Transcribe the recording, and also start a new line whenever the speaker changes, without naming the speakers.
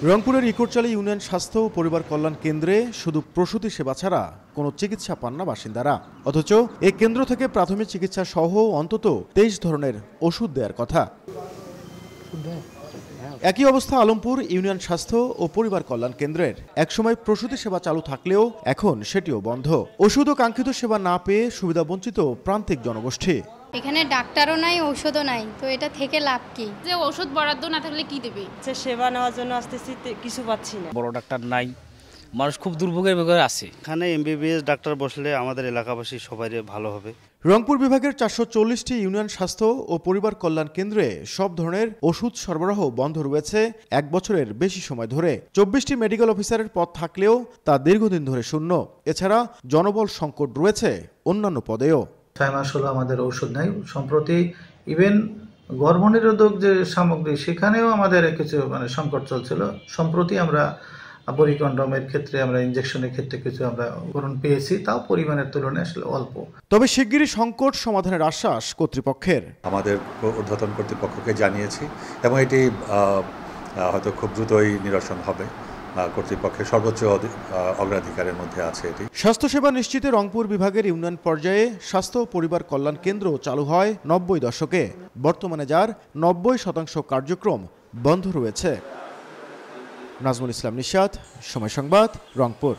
রংপুরের ইকোরচালী ইউনিয়ন স্বাস্থ্য ও পরিবার কল্যাণ কেন্দ্রে শুধু প্রসূতি সেবা ছাড়া কোনো চিকিৎসা পান না বাসিন্দারা। অথচ এই কেন্দ্র থেকে প্রাথমিক চিকিৎসা সহ অন্তত 23 ধরনের ওষুধ দেওয়ার কথা। একই অবস্থা আলমপুর ইউনিয়ন স্বাস্থ্য ও পরিবার কল্যাণ কেন্দ্রের। একসময় প্রসূতি সেবা চালু থাকলেও এখন সেটিও বন্ধ। ওষুধ ও কাঙ্ক্ষিত সেবা না পেয়ে সুবিধাবঞ্চিত প্রান্তিক জনগোষ্ঠী।
এখানে ডাক্তারও নাই, ঔষধও নাই, তো এটা থেকে লাভ কি?
যে ওষুধ বরাদ্দ না থাকলে কি দেবে?
সেবা নেওয়ার জন্য আসতেছি, কিছু পাচ্ছি না।
বড় ডাক্তার নাই, মানুষ খুব দুর্ভোগের ভেতরে আছে।
এখানে এমবিবিএস ডাক্তার বসলে আমাদের এলাকাবাসী সবাই ভালো হবে।
রংপুর বিভাগের 440টি ইউনিয়ন স্বাস্থ্য ও পরিবার কল্যাণ কেন্দ্রে সব ধরনের ওষুধ সরবরাহ বন্ধ রয়েছে 1 বছরের বেশি সময় ধরে। 24টি মেডিকেল অফিসারের পদ থাকলেও তা দীর্ঘদিন ধরে শূন্য। এছাড়া জনবল সংকট রয়েছে অন্যান্য পদেও।
6 মাস হলো আমাদের ঔষধ নাই। সম্প্রতি ইভেন গর্ভনিরোধক যে সামগ্রী সেখানেও আমাদের কিছু সংকট চলছিল। সম্প্রতি আমরা পরিকন্ডমের ক্ষেত্রে, আমরা ইনজেকশনের ক্ষেত্রে কিছু আমরা গ্রহণ পেয়েছি, তাও পরিমাণের তুলনায় আসলে অল্প।
তবে শিগগিরই সংকট সমাধানের আশ্বাস কর্তৃপক্ষের।
আমাদের ঊর্ধ্বতন কর্তৃপক্ষকে জানিয়েছি এবং এটি হয়তো খুব দ্রুতই নিরসন হবে। কর্তৃপক্ষের সর্বোচ্চ অগ্রাধিকারের মধ্যে আছে এটি।
স্বাস্থ্যসেবা নিশ্চিতে রংপুর বিভাগের ইউনিয়ন পর্যায়ে স্বাস্থ্য ও পরিবার কল্যাণ কেন্দ্র চালু হয় 90 দশকে। বর্তমানে যার 90% কার্যক্রম বন্ধ রয়েছে। নাজমুল ইসলাম নিশাত, সময় সংবাদ, রংপুর।